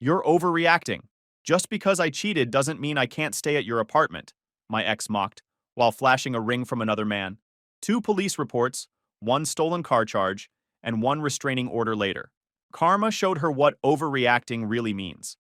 You're overreacting. Just because I cheated doesn't mean I can't stay at your apartment, my ex mocked, while flashing a ring from another man. 2 police reports, 1 stolen car charge, and 1 restraining order later. Karma showed her what overreacting really means.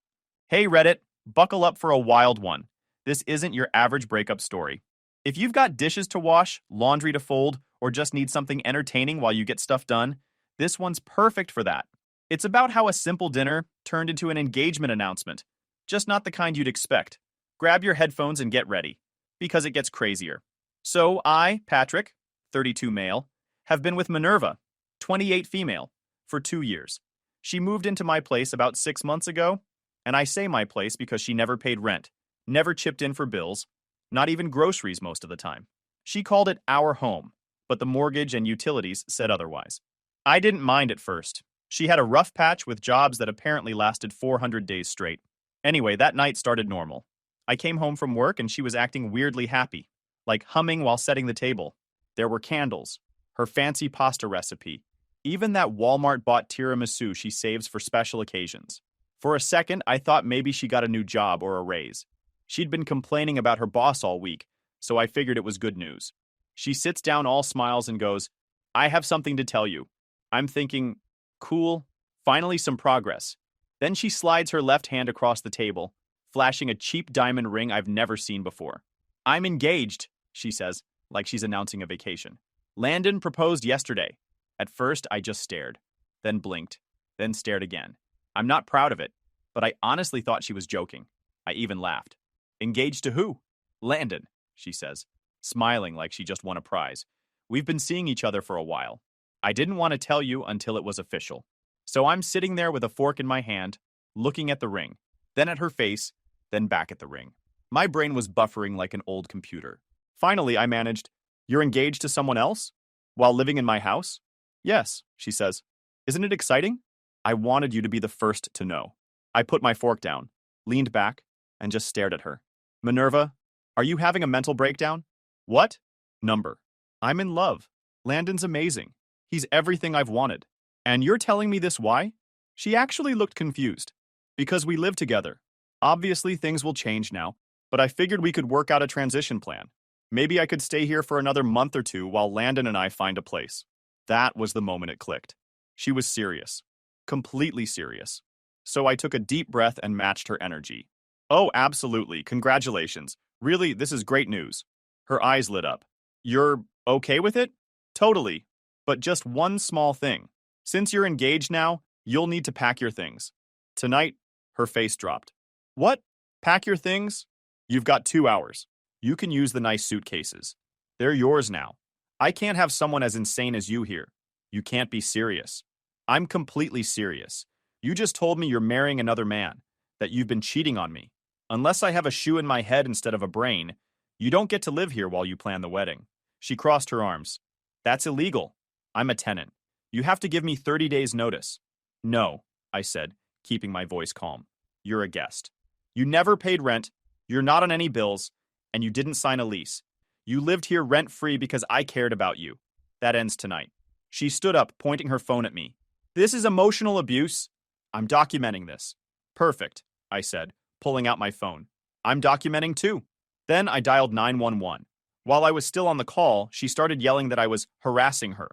Hey Reddit, buckle up for a wild one. This isn't your average breakup story. If you've got dishes to wash, laundry to fold, or just need something entertaining while you get stuff done, this one's perfect for that. It's about how a simple dinner turned into an engagement announcement, just not the kind you'd expect. Grab your headphones and get ready, because it gets crazier. So I, Patrick, 32 male, have been with Minerva, 28 female, for 2 years. She moved into my place about 6 months ago, and I say my place because she never paid rent, never chipped in for bills, not even groceries most of the time. She called it our home, but the mortgage and utilities said otherwise. I didn't mind at first. She had a rough patch with jobs that apparently lasted 400 days straight. Anyway, that night started normal. I came home from work and she was acting weirdly happy, like humming while setting the table. There were candles, her fancy pasta recipe, even that Walmart-bought tiramisu she saves for special occasions. For a second, I thought maybe she got a new job or a raise. She'd been complaining about her boss all week, so I figured it was good news. She sits down all smiles and goes, "I have something to tell you." I'm thinking, cool, finally some progress. Then she slides her left hand across the table, flashing a cheap diamond ring I've never seen before. "I'm engaged," she says, like she's announcing a vacation. "Landon proposed yesterday." At first, I just stared, then blinked, then stared again. I'm not proud of it, but I honestly thought she was joking. I even laughed. "Engaged to who?" "Landon," she says, smiling like she just won a prize. "We've been seeing each other for a while. I didn't want to tell you until it was official." So I'm sitting there with a fork in my hand, looking at the ring, then at her face, then back at the ring. My brain was buffering like an old computer. Finally, I managed, "You're engaged to someone else? While living in my house?" "Yes," she says. "Isn't it exciting?" I wanted you to be the first to know. I put my fork down, leaned back, and just stared at her. "Minerva, are you having a mental breakdown?" "What?" "Number. I'm in love. Landon's amazing. He's everything I've wanted. And you're telling me this why?" She actually looked confused. "Because we live together. Obviously things will change now, but I figured we could work out a transition plan. Maybe I could stay here for another month or 2 while Landon and I find a place." That was the moment it clicked. She was serious. Completely serious. So I took a deep breath and matched her energy. "Oh, absolutely. Congratulations. Really, this is great news." Her eyes lit up. "You're okay with it?" "Totally. But just one small thing. Since you're engaged now, you'll need to pack your things." Tonight, her face dropped. "What? Pack your things?" "You've got 2 hours. You can use the nice suitcases. They're yours now. I can't have someone as insane as you here. You can't be serious." "I'm completely serious. You just told me you're marrying another man, that you've been cheating on me. Unless I have a shoe in my head instead of a brain, you don't get to live here while you plan the wedding." She crossed her arms. "That's illegal. I'm a tenant. You have to give me 30 days notice." "No," I said, keeping my voice calm. "You're a guest. You never paid rent, you're not on any bills, and you didn't sign a lease. You lived here rent-free because I cared about you. That ends tonight." She stood up, pointing her phone at me. "This is emotional abuse. I'm documenting this." "Perfect," I said, pulling out my phone. "I'm documenting too." Then I dialed 911. While I was still on the call, she started yelling that I was harassing her.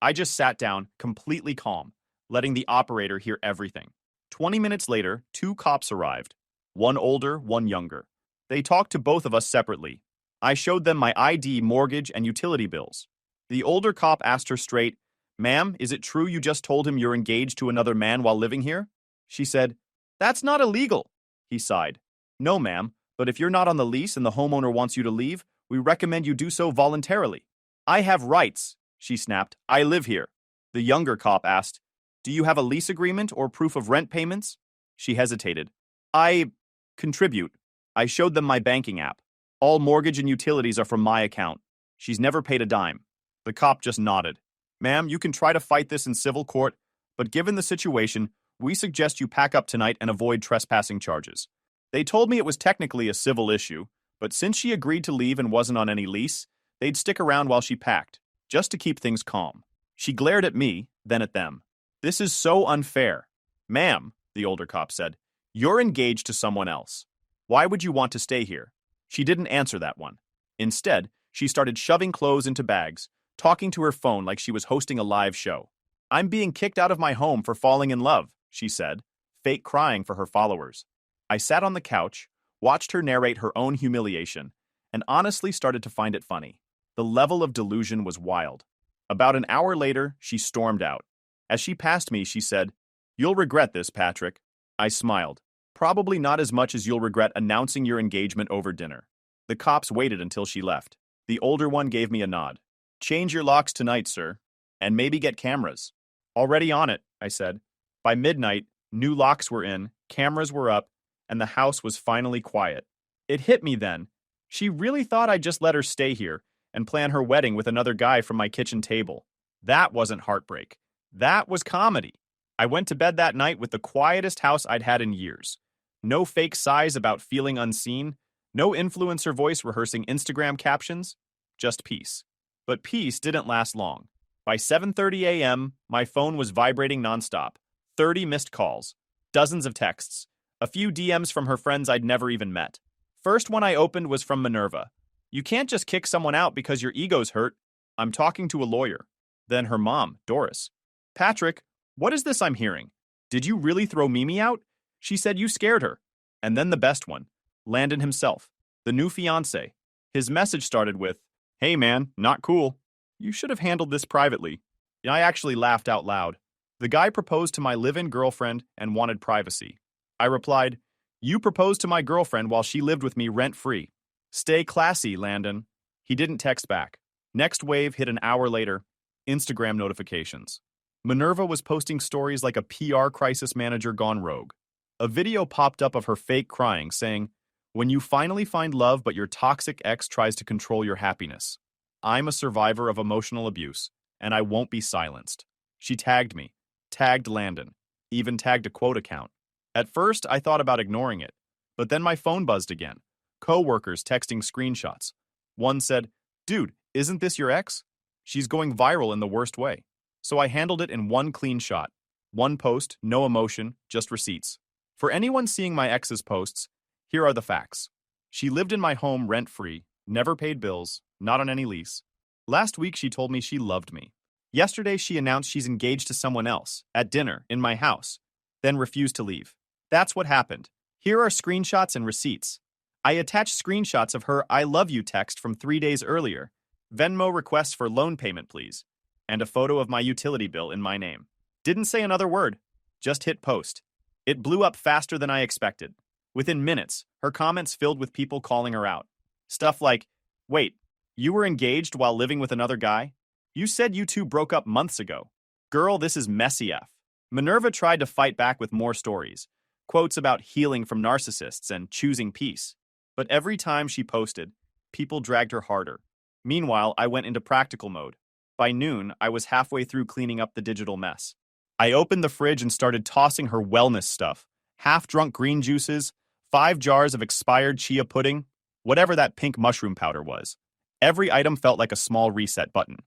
I just sat down, completely calm, letting the operator hear everything. 20 minutes later, 2 cops arrived. One older, one younger. They talked to both of us separately. I showed them my ID, mortgage, and utility bills. The older cop asked her straight, "Ma'am, is it true you just told him you're engaged to another man while living here?" She said, "That's not illegal." He sighed. "No, ma'am, but if you're not on the lease and the homeowner wants you to leave, we recommend you do so voluntarily." "I have rights," she snapped. "I live here." The younger cop asked, "Do you have a lease agreement or proof of rent payments?" She hesitated. "I contribute." I showed them my banking app. "All mortgage and utilities are from my account." She's never paid a dime. The cop just nodded. "Ma'am, you can try to fight this in civil court, but given the situation, we suggest you pack up tonight and avoid trespassing charges." They told me it was technically a civil issue, but since she agreed to leave and wasn't on any lease, they'd stick around while she packed, just to keep things calm. She glared at me, then at them. "This is so unfair." "Ma'am," the older cop said, You're engaged to someone else. Why would you want to stay here? She didn't answer that one. Instead, she started shoving clothes into bags, talking to her phone like she was hosting a live show. I'm being kicked out of my home for falling in love, she said, fake crying for her followers. I sat on the couch, watched her narrate her own humiliation, and honestly started to find it funny. The level of delusion was wild. About an hour later, she stormed out. As she passed me, she said, "You'll regret this, Patrick." I smiled. Probably not as much as you'll regret announcing your engagement over dinner. The cops waited until she left. The older one gave me a nod. Change your locks tonight, sir. And maybe get cameras. Already on it, I said. By midnight, new locks were in, cameras were up, and the house was finally quiet. It hit me then. She really thought I'd just let her stay here and plan her wedding with another guy from my kitchen table. That wasn't heartbreak. That was comedy. I went to bed that night with the quietest house I'd had in years. No fake sighs about feeling unseen, no influencer voice rehearsing Instagram captions, just peace. But peace didn't last long. By 7:30 a.m., my phone was vibrating nonstop. 30 missed calls, dozens of texts, a few DMs from her friends I'd never even met. First one I opened was from Minerva. You can't just kick someone out because your ego's hurt. I'm talking to a lawyer. Then her mom, Doris. Patrick, what is this I'm hearing? Did you really throw Mimi out? She said you scared her. And then the best one, Landon himself, the new fiancé. His message started with, "Hey man, not cool. You should have handled this privately." I actually laughed out loud. The guy proposed to my live-in girlfriend and wanted privacy. I replied, "You proposed to my girlfriend while she lived with me rent-free. Stay classy, Landon." He didn't text back. Next wave hit an hour later. Instagram notifications. Minerva was posting stories like a PR crisis manager gone rogue. A video popped up of her fake crying, saying, "When you finally find love but your toxic ex tries to control your happiness. I'm a survivor of emotional abuse, and I won't be silenced." She tagged me, tagged Landon, even tagged a quote account. At first, I thought about ignoring it, but then my phone buzzed again. Co-workers texting screenshots. One said, "Dude, isn't this your ex? She's going viral in the worst way." So I handled it in one clean shot. One post, no emotion, just receipts. For anyone seeing my ex's posts, here are the facts. She lived in my home rent-free, never paid bills, not on any lease. Last week she told me she loved me. Yesterday she announced she's engaged to someone else, at dinner, in my house, then refused to leave. That's what happened. Here are screenshots and receipts. I attached screenshots of her "I love you" text from 3 days earlier, Venmo request for loan payment please, and a photo of my utility bill in my name. Didn't say another word, just hit post. It blew up faster than I expected. Within minutes, her comments filled with people calling her out. Stuff like, "Wait, you were engaged while living with another guy? You said you two broke up months ago. Girl, this is messy F." Minerva tried to fight back with more stories, quotes about healing from narcissists and choosing peace. But every time she posted, people dragged her harder. Meanwhile, I went into practical mode. By noon, I was halfway through cleaning up the digital mess. I opened the fridge and started tossing her wellness stuff. Half-drunk green juices, 5 jars of expired chia pudding, whatever that pink mushroom powder was. Every item felt like a small reset button.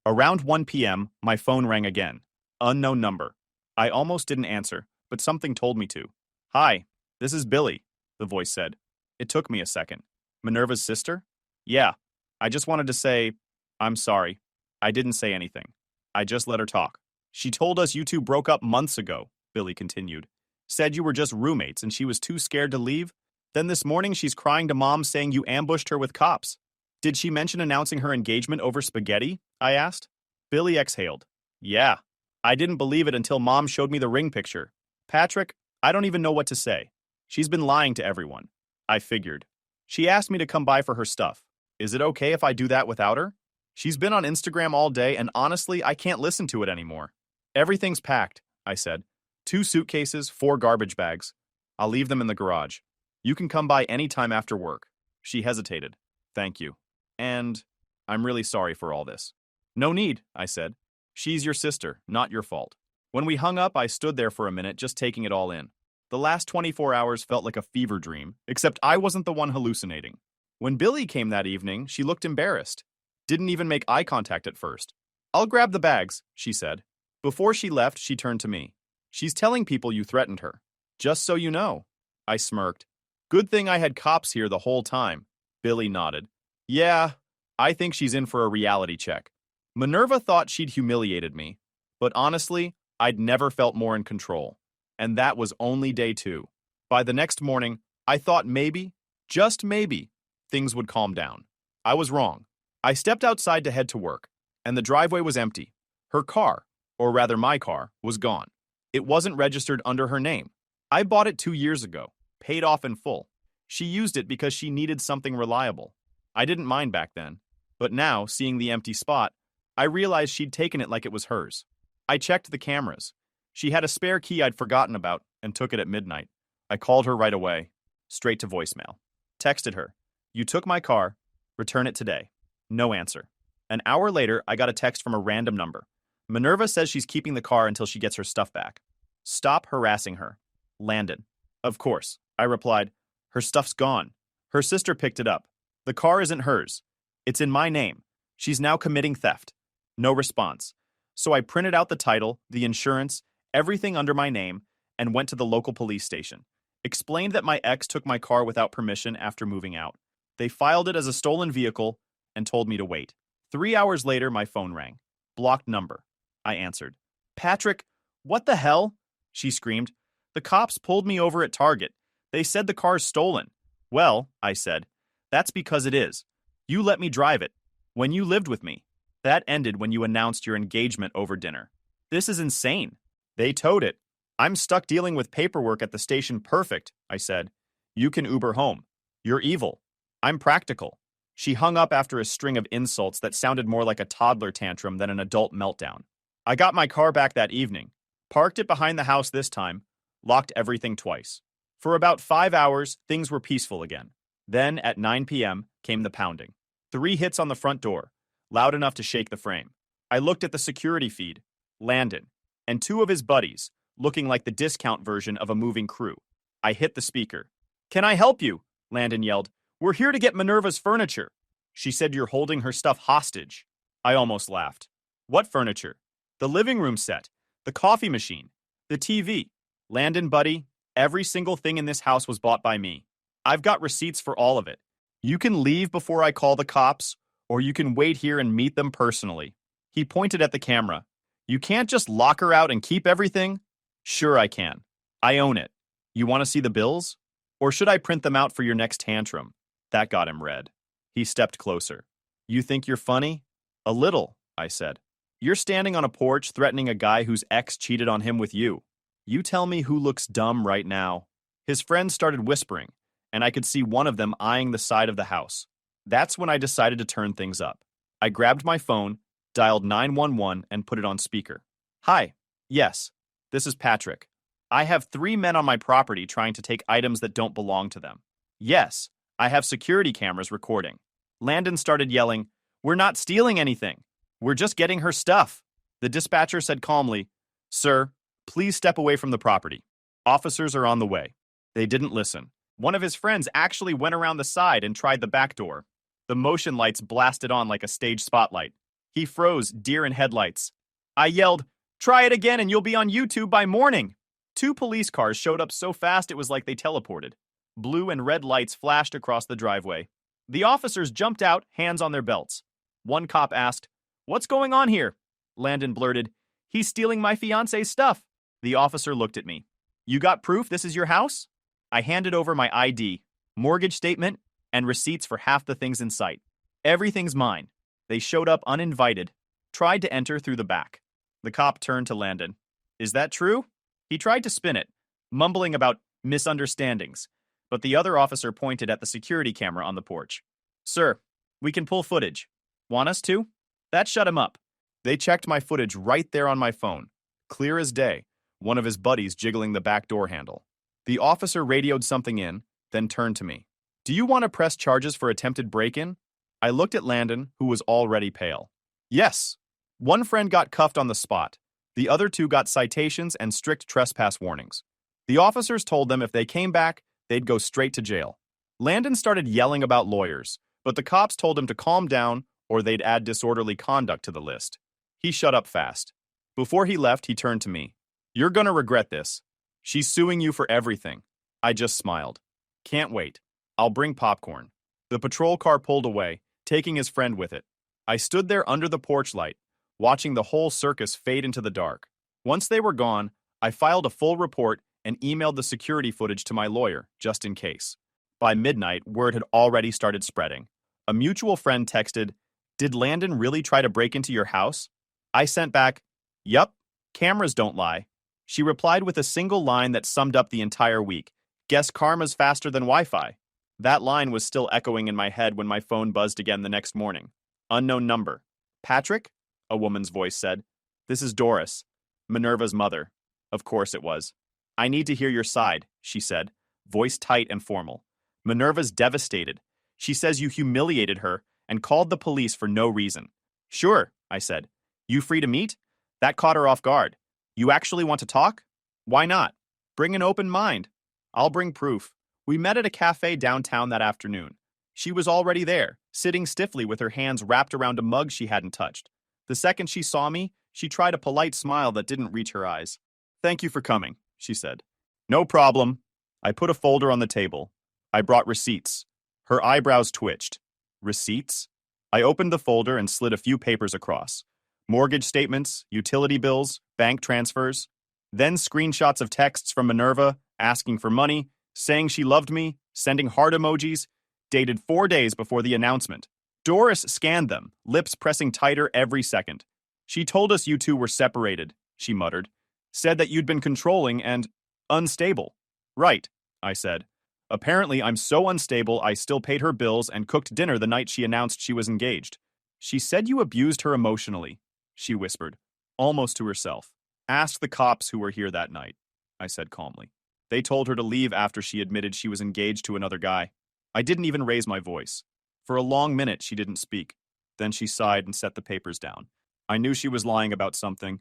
Around 1 p.m., my phone rang again. Unknown number. I almost didn't answer, but something told me to. "Hi, this is Billy," the voice said. It took me a second. Minerva's sister? Yeah. I just wanted to say, "I'm sorry." I didn't say anything. I just let her talk. "She told us you two broke up months ago," Billy continued. "Said you were just roommates and she was too scared to leave. Then this morning she's crying to mom saying you ambushed her with cops." "Did she mention announcing her engagement over spaghetti?" I asked. Billy exhaled. "Yeah. I didn't believe it until mom showed me the ring picture. Patrick, I don't even know what to say. She's been lying to everyone." I figured. "She asked me to come by for her stuff. Is it okay if I do that without her? She's been on Instagram all day and honestly, I can't listen to it anymore." "Everything's packed," I said. 2 suitcases, 4 garbage bags. I'll leave them in the garage. You can come by any time after work." She hesitated. "Thank you. And I'm really sorry for all this." "No need," I said. "She's your sister, not your fault." When we hung up, I stood there for a minute just taking it all in. The last 24 hours felt like a fever dream, except I wasn't the one hallucinating. When Billy came that evening, she looked embarrassed. Didn't even make eye contact at first. "I'll grab the bags," she said. Before she left, she turned to me. "She's telling people you threatened her. Just so you know." I smirked. Good thing I had cops here the whole time. Billy nodded. Yeah, I think she's in for a reality check. Minerva thought she'd humiliated me, but honestly, I'd never felt more in control. And that was only day 2. By the next morning, I thought maybe, just maybe, things would calm down. I was wrong. I stepped outside to head to work, and the driveway was empty. Her car, or rather my car, was gone. It wasn't registered under her name. I bought it 2 years ago, paid off in full. She used it because she needed something reliable. I didn't mind back then, but now, seeing the empty spot, I realized she'd taken it like it was hers. I checked the cameras. She had a spare key I'd forgotten about and took it at midnight. I called her right away, straight to voicemail. Texted her, "You took my car, return it today." No answer. An hour later, I got a text from a random number. Minerva says she's keeping the car until she gets her stuff back. Stop harassing her. Landon. Of course, I replied. Her stuff's gone. Her sister picked it up. The car isn't hers. It's in my name. She's now committing theft. No response. So I printed out the title, the insurance, everything under my name, and went to the local police station. Explained that my ex took my car without permission after moving out. They filed it as a stolen vehicle and told me to wait. 3 hours later, my phone rang. Blocked number. I answered. Patrick, what the hell? She screamed. The cops pulled me over at Target. They said the car's stolen. Well, I said, that's because it is. You let me drive it. When you lived with me. That ended when you announced your engagement over dinner. This is insane. They towed it. I'm stuck dealing with paperwork at the station. Perfect, I said. You can Uber home. You're evil. I'm practical. She hung up after a string of insults that sounded more like a toddler tantrum than an adult meltdown. I got my car back that evening, parked it behind the house this time, locked everything twice. For about 5 hours, things were peaceful again. Then, at 9 p.m., came the pounding. 3 hits on the front door, loud enough to shake the frame. I looked at the security feed, Landon, and 2 of his buddies, looking like the discount version of a moving crew. I hit the speaker. Can I help you? Landon yelled. We're here to get Minerva's furniture. She said you're holding her stuff hostage. I almost laughed. What furniture? The living room set, the coffee machine, the TV. Landon, buddy, every single thing in this house was bought by me. I've got receipts for all of it. You can leave before I call the cops, or you can wait here and meet them personally. He pointed at the camera. You can't just lock her out and keep everything? Sure I can. I own it. You want to see the bills? Or should I print them out for your next tantrum? That got him red. He stepped closer. You think you're funny? A little, I said. You're standing on a porch threatening a guy whose ex cheated on him with you. You tell me who looks dumb right now. His friends started whispering, and I could see one of them eyeing the side of the house. That's when I decided to turn things up. I grabbed my phone, dialed 911, and put it on speaker. Hi. Yes. This is Patrick. I have 3 men on my property trying to take items that don't belong to them. Yes. I have security cameras recording. Landon started yelling, We're not stealing anything. We're just getting her stuff. The dispatcher said calmly, Sir, please step away from the property. Officers are on the way. They didn't listen. One of his friends actually went around the side and tried the back door. The motion lights blasted on like a stage spotlight. He froze, deer in headlights. I yelled, Try it again and you'll be on YouTube by morning. 2 police cars showed up so fast it was like they teleported. Blue and red lights flashed across the driveway. The officers jumped out, hands on their belts. One cop asked, What's going on here? Landon blurted, He's stealing my fiance's stuff. The officer looked at me. You got proof this is your house? I handed over my ID, mortgage statement, and receipts for half the things in sight. Everything's mine. They showed up uninvited, tried to enter through the back. The cop turned to Landon. Is that true? He tried to spin it, mumbling about misunderstandings, but the other officer pointed at the security camera on the porch. Sir, we can pull footage. Want us to? That shut him up. They checked my footage right there on my phone. Clear as day, one of his buddies jiggling the back door handle. The officer radioed something in, then turned to me. Do you want to press charges for attempted break-in? I looked at Landon, who was already pale. Yes. One friend got cuffed on the spot. The other 2 got citations and strict trespass warnings. The officers told them if they came back, they'd go straight to jail. Landon started yelling about lawyers, but the cops told him to calm down or they'd add disorderly conduct to the list. He shut up fast. Before he left, he turned to me. You're gonna regret this. She's suing you for everything. I just smiled. Can't wait. I'll bring popcorn. The patrol car pulled away, taking his friend with it. I stood there under the porch light, watching the whole circus fade into the dark. Once they were gone, I filed a full report and emailed the security footage to my lawyer, just in case. By midnight, word had already started spreading. A mutual friend texted, "Did Landon really try to break into your house?" I sent back, "Yup, cameras don't lie." She replied with a single line that summed up the entire week. "Guess karma's faster than Wi-Fi." That line was still echoing in my head when my phone buzzed again the next morning. Unknown number. "Patrick?" a woman's voice said. "This is Doris, Minerva's mother." Of course it was. "I need to hear your side," she said, voice tight and formal. "Minerva's devastated. She says you humiliated her and called the police for no reason." "Sure," I said. "You free to meet?" That caught her off guard. "You actually want to talk?" "Why not? Bring an open mind." "I'll bring proof." We met at a cafe downtown that afternoon. She was already there, sitting stiffly with her hands wrapped around a mug she hadn't touched. The second she saw me, she tried a polite smile that didn't reach her eyes. "Thank you for coming," she said. "No problem." I put a folder on the table. I brought receipts. Her eyebrows twitched. "Receipts?" I opened the folder and slid a few papers across. Mortgage statements, utility bills, bank transfers. Then screenshots of texts from Minerva, asking for money, saying she loved me, sending heart emojis, dated 4 days before the announcement. Doris scanned them, lips pressing tighter every second. "She told us you two were separated," she muttered. "Said that you'd been controlling and unstable." "Right," I said. "Apparently I'm so unstable I still paid her bills and cooked dinner the night she announced she was engaged." "She said you abused her emotionally," she whispered, almost to herself. "Ask the cops who were here that night," I said calmly. "They told her to leave after she admitted she was engaged to another guy." I didn't even raise my voice. For a long minute, she didn't speak. Then she sighed and set the papers down. I knew she was lying about something,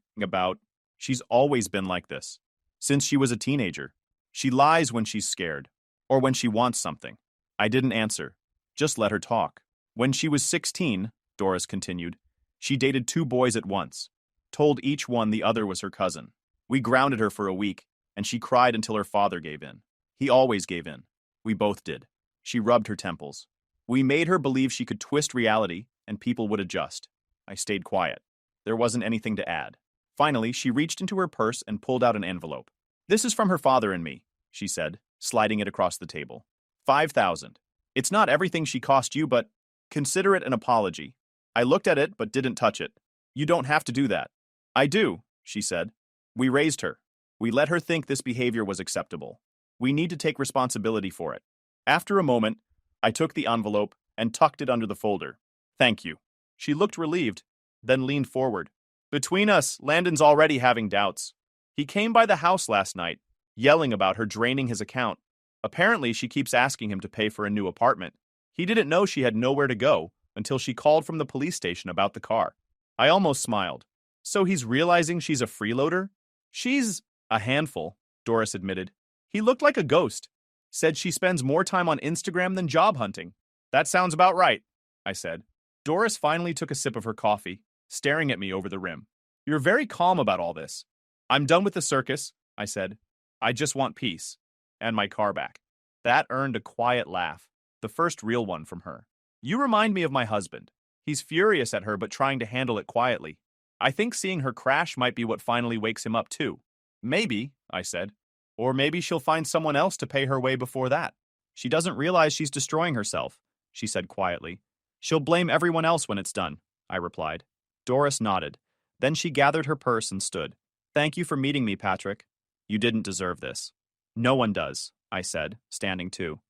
She's always been like this. Since she was a teenager. She lies when she's scared. Or when she wants something. I didn't answer. Just let her talk. "When she was 16, Doris continued, she dated 2 boys at once. Told each one the other was her cousin. We grounded her for a week, and she cried until her father gave in. He always gave in. We both did." She rubbed her temples. "We made her believe she could twist reality, and people would adjust." I stayed quiet. There wasn't anything to add. Finally, she reached into her purse and pulled out an envelope. "This is from her father and me," she said, sliding it across the table. 5,000. It's not everything she cost you, but consider it an apology." I looked at it but didn't touch it. "You don't have to do that." "I do," she said. "We raised her. We let her think this behavior was acceptable. We need to take responsibility for it." After a moment, I took the envelope and tucked it under the folder. "Thank you." She looked relieved, then leaned forward. "Between us, Landon's already having doubts. He came by the house last night, yelling about her draining his account. Apparently, she keeps asking him to pay for a new apartment. He didn't know she had nowhere to go until she called from the police station about the car." I almost smiled. "So he's realizing she's a freeloader?" "She's a handful," Doris admitted. "He looked like a ghost. Said she spends more time on Instagram than job hunting." "That sounds about right," I said. Doris finally took a sip of her coffee, staring at me over the rim. "You're very calm about all this." "I'm done with the circus," I said. "I just want peace. And my car back." That earned a quiet laugh, the first real one from her. "You remind me of my husband. He's furious at her but trying to handle it quietly. I think seeing her crash might be what finally wakes him up too." "Maybe," I said. "Or maybe she'll find someone else to pay her way before that. She doesn't realize she's destroying herself," she said quietly. "She'll blame everyone else when it's done," I replied. Doris nodded. Then she gathered her purse and stood. "Thank you for meeting me, Patrick. You didn't deserve this." "No one does," I said, standing too.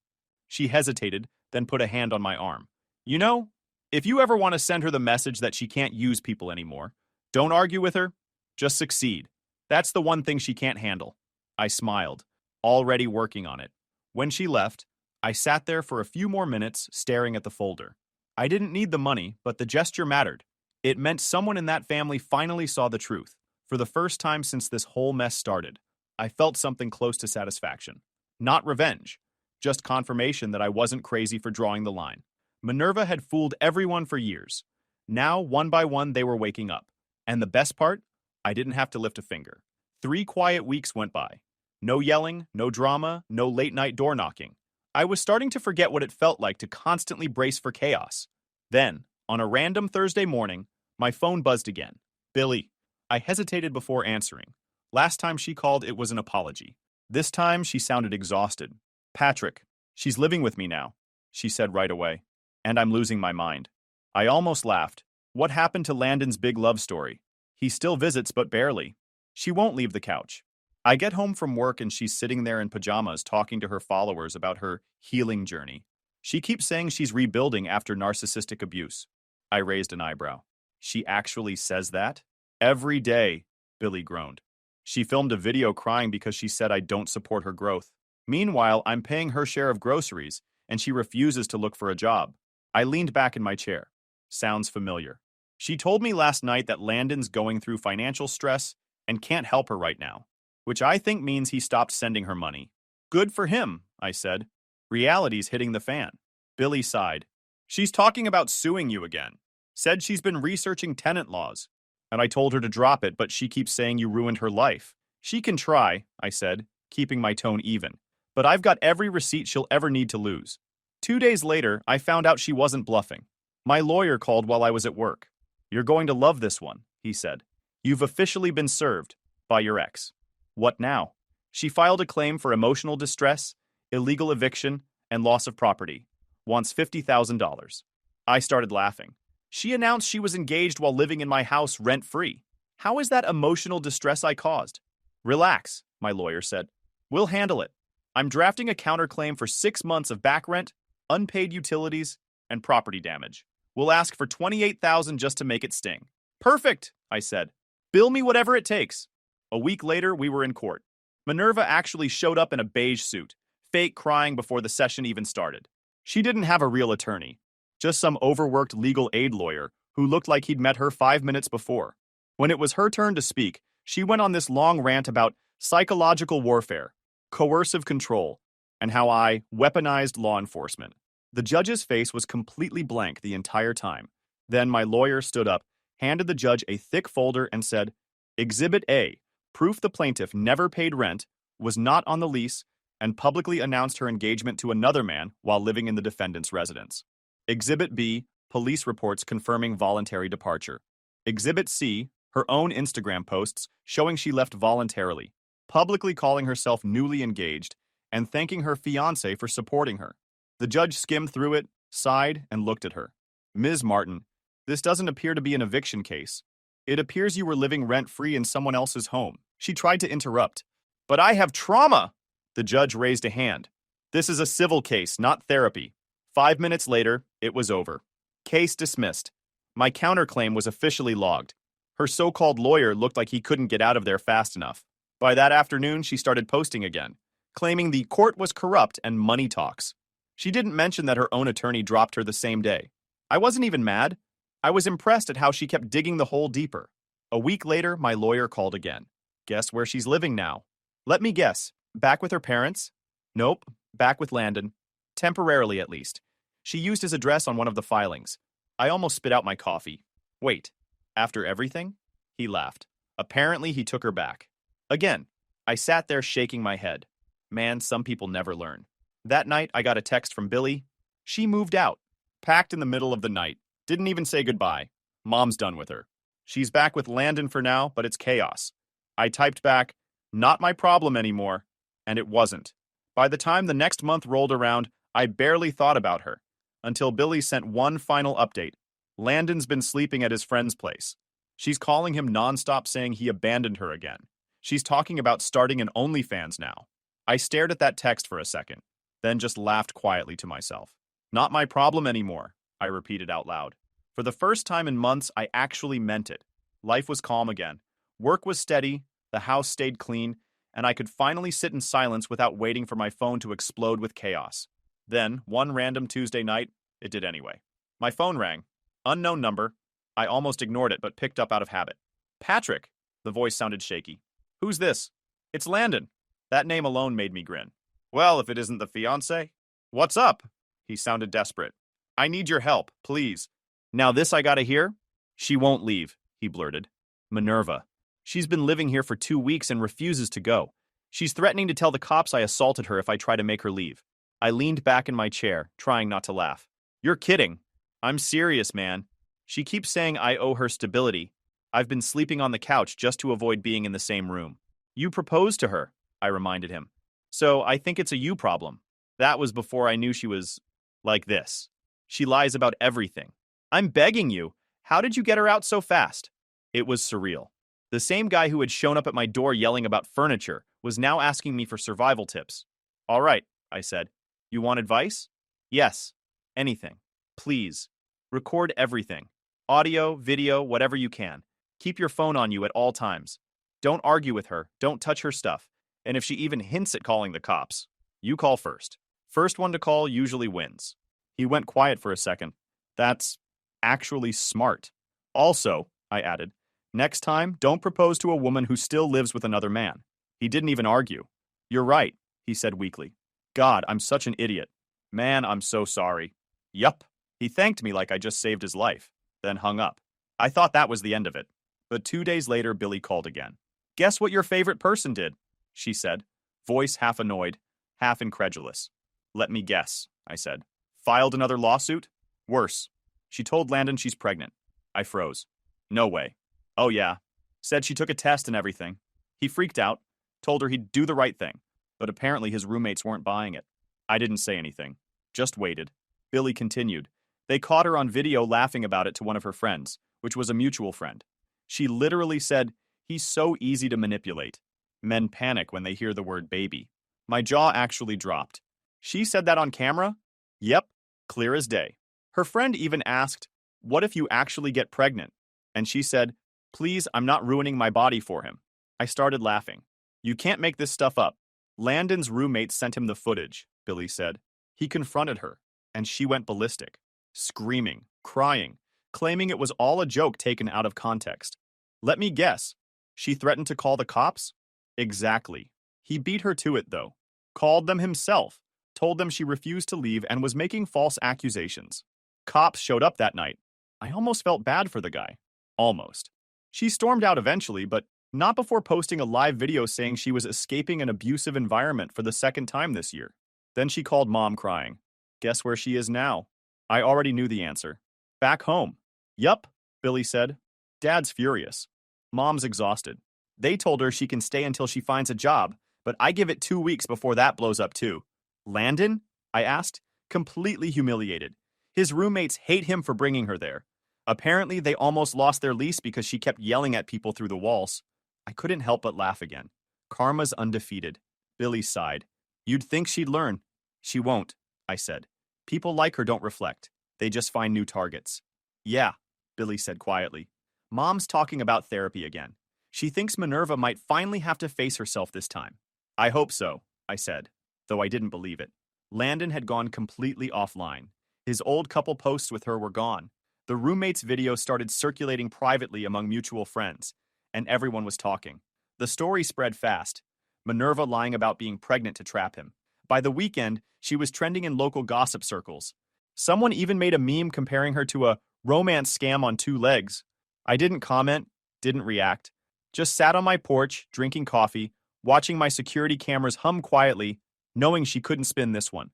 She hesitated, then put a hand on my arm. "You know, if you ever want to send her the message that she can't use people anymore, don't argue with her. Just succeed. That's the one thing she can't handle." I smiled, already working on it. When she left, I sat there for a few more minutes staring at the folder. I didn't need the money, but the gesture mattered. It meant someone in that family finally saw the truth, for the first time since this whole mess started. I felt something close to satisfaction. Not revenge, just confirmation that I wasn't crazy for drawing the line. Minerva had fooled everyone for years. Now, one by one, they were waking up. And the best part? I didn't have to lift a finger. 3 quiet weeks went by. No yelling, no drama, no late-night door knocking. I was starting to forget what it felt like to constantly brace for chaos. Then, on a random Thursday morning, my phone buzzed again. Billy. I hesitated before answering. Last time she called, it was an apology. This time, she sounded exhausted. Patrick, she's living with me now, she said right away. And I'm losing my mind. I almost laughed. What happened to Landon's big love story? He still visits, but barely. She won't leave the couch. I get home from work and she's sitting there in pajamas talking to her followers about her healing journey. She keeps saying she's rebuilding after narcissistic abuse. I raised an eyebrow. She actually says that? Every day, Billy groaned. She filmed a video crying because she said I don't support her growth. Meanwhile, I'm paying her share of groceries, and she refuses to look for a job. I leaned back in my chair. Sounds familiar. She told me last night that Landon's going through financial stress and can't help her right now, which I think means he stopped sending her money. Good for him, I said. Reality's hitting the fan. Billy sighed. She's talking about suing you again. Said she's been researching tenant laws. And I told her to drop it, but she keeps saying you ruined her life. She can try, I said, keeping my tone even. But I've got every receipt she'll ever need to lose. 2 days later, I found out she wasn't bluffing. My lawyer called while I was at work. You're going to love this one, he said. You've officially been served by your ex. What now? She filed a claim for emotional distress, illegal eviction, and loss of property. Wants $50,000. I started laughing. She announced she was engaged while living in my house rent-free. How is that emotional distress I caused? Relax, my lawyer said. We'll handle it. I'm drafting a counterclaim for 6 months of back rent, unpaid utilities, and property damage. We'll ask for $28,000 just to make it sting. Perfect, I said. Bill me whatever it takes. A week later, we were in court. Minerva actually showed up in a beige suit, fake crying before the session even started. She didn't have a real attorney, just some overworked legal aid lawyer who looked like he'd met her 5 minutes before. When it was her turn to speak, she went on this long rant about psychological warfare, coercive control, and how I weaponized law enforcement. The judge's face was completely blank the entire time. Then my lawyer stood up, handed the judge a thick folder, and said, Exhibit A, proof the plaintiff never paid rent, was not on the lease, and publicly announced her engagement to another man while living in the defendant's residence. Exhibit B, police reports confirming voluntary departure. Exhibit C, her own Instagram posts showing she left voluntarily, publicly calling herself newly engaged and thanking her fiancé for supporting her. The judge skimmed through it, sighed, and looked at her. Ms. Martin, this doesn't appear to be an eviction case. It appears you were living rent-free in someone else's home. She tried to interrupt. But I have trauma! The judge raised a hand. This is a civil case, not therapy. 5 minutes later, it was over. Case dismissed. My counterclaim was officially logged. Her so-called lawyer looked like he couldn't get out of there fast enough. By that afternoon, she started posting again, claiming the court was corrupt and money talks. She didn't mention that her own attorney dropped her the same day. I wasn't even mad. I was impressed at how she kept digging the hole deeper. A week later, my lawyer called again. Guess where she's living now? Let me guess. Back with her parents? Nope, back with Landon. Temporarily, at least. She used his address on one of the filings. I almost spit out my coffee. Wait, after everything? He laughed. Apparently, he took her back. Again, I sat there shaking my head. Man, some people never learn. That night, I got a text from Billy. She moved out. Packed in the middle of the night. Didn't even say goodbye. Mom's done with her. She's back with Landon for now, but it's chaos. I typed back, not my problem anymore. And it wasn't. By the time the next month rolled around, I barely thought about her. Until Billy sent one final update. Landon's been sleeping at his friend's place. She's calling him nonstop saying he abandoned her again. She's talking about starting an OnlyFans now. I stared at that text for a second, then just laughed quietly to myself. Not my problem anymore, I repeated out loud. For the first time in months, I actually meant it. Life was calm again. Work was steady, the house stayed clean, and I could finally sit in silence without waiting for my phone to explode with chaos. Then, one random Tuesday night, it did anyway. My phone rang. Unknown number. I almost ignored it, but picked up out of habit. Patrick. The voice sounded shaky. Who's this? It's Landon. That name alone made me grin. Well, if it isn't the fiancé. What's up? He sounded desperate. I need your help, please. Now this I gotta hear? She won't leave, he blurted. Minerva. She's been living here for 2 weeks and refuses to go. She's threatening to tell the cops I assaulted her if I try to make her leave. I leaned back in my chair, trying not to laugh. You're kidding. I'm serious, man. She keeps saying I owe her stability. I've been sleeping on the couch just to avoid being in the same room. You proposed to her, I reminded him. So I think it's a you problem. That was before I knew she was like this. She lies about everything. I'm begging you. How did you get her out so fast? It was surreal. The same guy who had shown up at my door yelling about furniture was now asking me for survival tips. All right, I said. You want advice? Yes. Anything. Please. Record everything. Audio, video, whatever you can. Keep your phone on you at all times. Don't argue with her. Don't touch her stuff. And if she even hints at calling the cops, you call first. First one to call usually wins. He went quiet for a second. That's actually smart. Also, I added, next time, don't propose to a woman who still lives with another man. He didn't even argue. You're right, he said weakly. God, I'm such an idiot. Man, I'm so sorry. Yup. He thanked me like I just saved his life, then hung up. I thought that was the end of it. But 2 days later, Billy called again. Guess what your favorite person did? She said, voice half annoyed, half incredulous. Let me guess, I said. Filed another lawsuit? Worse. She told Landon she's pregnant. I froze. No way. Oh yeah. Said she took a test and everything. He freaked out, told her he'd do the right thing, but apparently his roommates weren't buying it. I didn't say anything. Just waited. Billy continued. They caught her on video laughing about it to one of her friends, which was a mutual friend. She literally said, he's so easy to manipulate. Men panic when they hear the word baby. My jaw actually dropped. She said that on camera? Yep, clear as day. Her friend even asked, what if you actually get pregnant? And she said, please, I'm not ruining my body for him. I started laughing. You can't make this stuff up. Landon's roommate sent him the footage, Billy said. He confronted her, and she went ballistic, screaming, crying, claiming it was all a joke taken out of context. Let me guess. She threatened to call the cops? Exactly. He beat her to it, though. Called them himself, told them she refused to leave and was making false accusations. Cops showed up that night. I almost felt bad for the guy. Almost. She stormed out eventually, but not before posting a live video saying she was escaping an abusive environment for the second time this year. Then she called Mom crying. Guess where she is now? I already knew the answer. Back home. Yup, Billy said. Dad's furious. Mom's exhausted. They told her she can stay until she finds a job, but I give it 2 weeks before that blows up too. Landon? I asked, completely humiliated. His roommates hate him for bringing her there. Apparently, they almost lost their lease because she kept yelling at people through the walls. I couldn't help but laugh again. Karma's undefeated. Billy sighed. You'd think she'd learn. She won't, I said. People like her don't reflect. They just find new targets. Yeah, Billy said quietly. Mom's talking about therapy again. She thinks Minerva might finally have to face herself this time. I hope so, I said, though I didn't believe it. Landon had gone completely offline. His old couple posts with her were gone. The roommate's video started circulating privately among mutual friends, and everyone was talking. The story spread fast. Minerva lying about being pregnant to trap him. By the weekend, she was trending in local gossip circles. Someone even made a meme comparing her to a romance scam on 2 legs. I didn't comment, didn't react. Just sat on my porch, drinking coffee, watching my security cameras hum quietly, knowing she couldn't spin this one.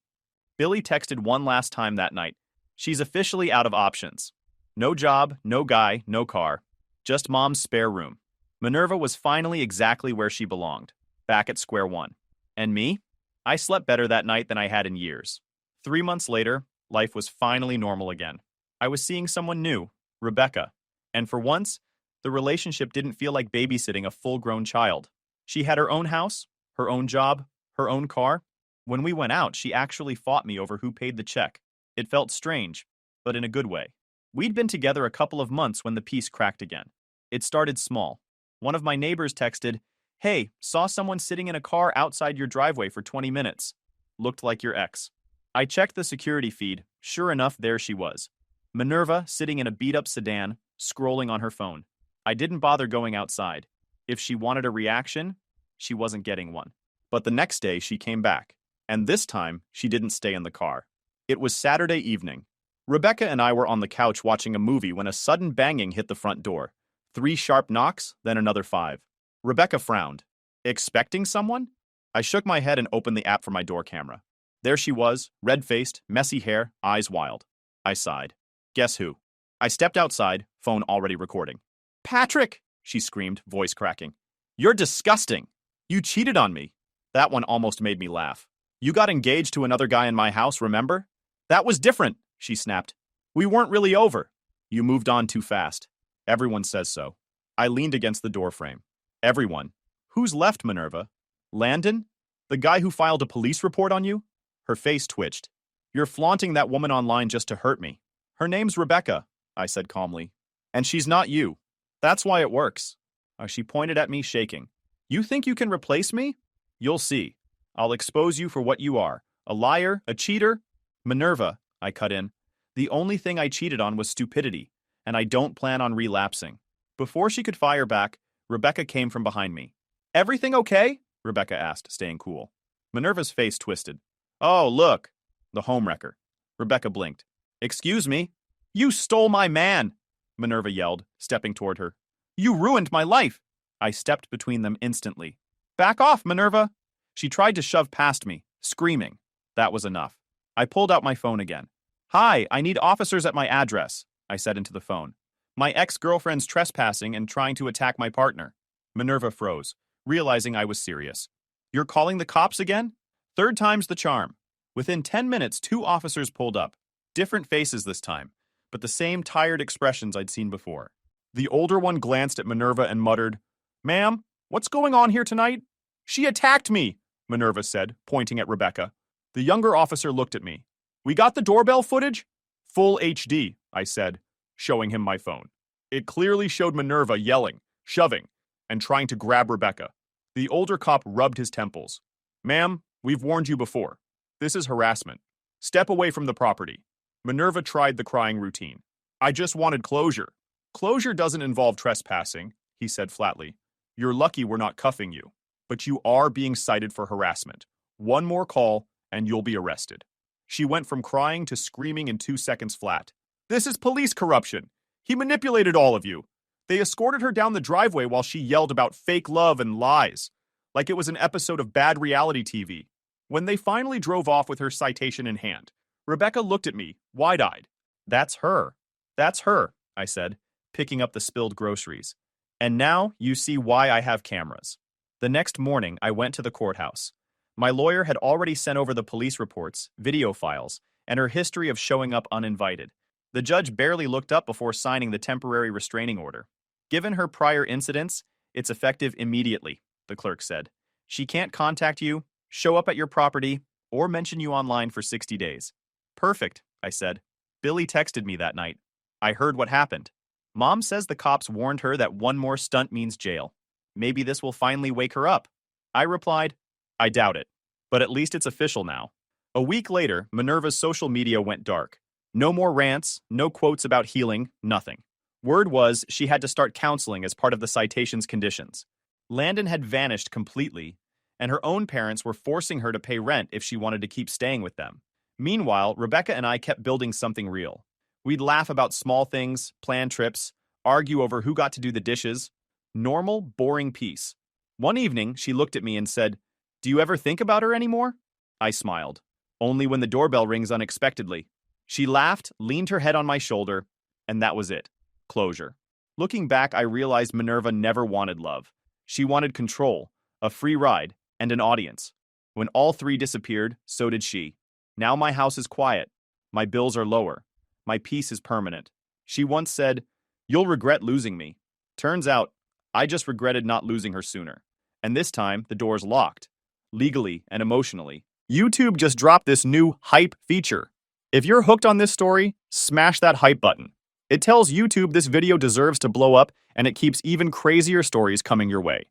Billy texted one last time that night. She's officially out of options. No job, no guy, no car. Just Mom's spare room. Minerva was finally exactly where she belonged, back at square one. And me? I slept better that night than I had in years. 3 months later, life was finally normal again. I was seeing someone new, Rebecca. And for once, the relationship didn't feel like babysitting a full-grown child. She had her own house, her own job, her own car. When we went out, she actually fought me over who paid the check. It felt strange, but in a good way. We'd been together a couple of months when the peace cracked again. It started small. One of my neighbors texted, "Hey, saw someone sitting in a car outside your driveway for 20 minutes. Looked like your ex." I checked the security feed. Sure enough, there she was. Minerva sitting in a beat-up sedan, scrolling on her phone. I didn't bother going outside. If she wanted a reaction, she wasn't getting one. But the next day, she came back. And this time, she didn't stay in the car. It was Saturday evening. Rebecca and I were on the couch watching a movie when a sudden banging hit the front door. 3 sharp knocks, then another 5. Rebecca frowned. Expecting someone? I shook my head and opened the app for my door camera. There she was, red-faced, messy hair, eyes wild. I sighed. Guess who? I stepped outside, phone already recording. Patrick! She screamed, voice cracking. You're disgusting! You cheated on me. That one almost made me laugh. You got engaged to another guy in my house, remember? That was different, she snapped. We weren't really over. You moved on too fast. Everyone says so. I leaned against the doorframe. Everyone. Who's left, Minerva? Landon? The guy who filed a police report on you? Her face twitched. You're flaunting that woman online just to hurt me. Her name's Rebecca, I said calmly. And she's not you. That's why it works. She pointed at me, shaking. You think you can replace me? You'll see. I'll expose you for what you are. A liar, a cheater. Minerva, I cut in. The only thing I cheated on was stupidity, and I don't plan on relapsing. Before she could fire back, Rebecca came from behind me. Everything okay? Rebecca asked, staying cool. Minerva's face twisted. Oh, look. The homewrecker. Rebecca blinked. Excuse me? You stole my man, Minerva yelled, stepping toward her. You ruined my life. I stepped between them instantly. Back off, Minerva. She tried to shove past me, screaming. That was enough. I pulled out my phone again. Hi, I need officers at my address, I said into the phone. My ex-girlfriend's trespassing and trying to attack my partner. Minerva froze, realizing I was serious. You're calling the cops again? Third time's the charm. Within 10 minutes, 2 officers pulled up. Different faces this time, but the same tired expressions I'd seen before. The older one glanced at Minerva and muttered, Ma'am, what's going on here tonight? She attacked me, Minerva said, pointing at Rebecca. The younger officer looked at me. We got the doorbell footage? Full HD, I said, showing him my phone. It clearly showed Minerva yelling, shoving, and trying to grab Rebecca. The older cop rubbed his temples. Ma'am, we've warned you before. This is harassment. Step away from the property. Minerva tried the crying routine. I just wanted closure. Closure doesn't involve trespassing, he said flatly. You're lucky we're not cuffing you. But you are being cited for harassment. One more call, and you'll be arrested. She went from crying to screaming in 2 seconds flat. This is police corruption. He manipulated all of you. They escorted her down the driveway while she yelled about fake love and lies, like it was an episode of bad reality TV. When they finally drove off with her citation in hand, Rebecca looked at me, wide-eyed. That's her. That's her, I said, picking up the spilled groceries. And now you see why I have cameras. The next morning, I went to the courthouse. My lawyer had already sent over the police reports, video files, and her history of showing up uninvited. The judge barely looked up before signing the temporary restraining order. Given her prior incidents, it's effective immediately, the clerk said. She can't contact you, show up at your property, or mention you online for 60 days. Perfect, I said. Billy texted me that night. I heard what happened. Mom says the cops warned her that one more stunt means jail. Maybe this will finally wake her up. I replied, I doubt it. But at least it's official now. A week later, Minerva's social media went dark. No more rants, no quotes about healing, nothing. Word was she had to start counseling as part of the citation's conditions. Landon had vanished completely, and her own parents were forcing her to pay rent if she wanted to keep staying with them. Meanwhile, Rebecca and I kept building something real. We'd laugh about small things, plan trips, argue over who got to do the dishes. Normal, boring peace. One evening, she looked at me and said, Do you ever think about her anymore? I smiled. Only when the doorbell rings unexpectedly. She laughed, leaned her head on my shoulder, and that was it. Closure. Looking back, I realized Minerva never wanted love. She wanted control, a free ride, and an audience. When all 3 disappeared, so did she. Now my house is quiet. My bills are lower. My peace is permanent. She once said, You'll regret losing me. Turns out, I just regretted not losing her sooner. And this time, the door's locked. Legally and emotionally. YouTube just dropped this new hype feature. If you're hooked on this story, smash that hype button. It tells YouTube this video deserves to blow up, and it keeps even crazier stories coming your way.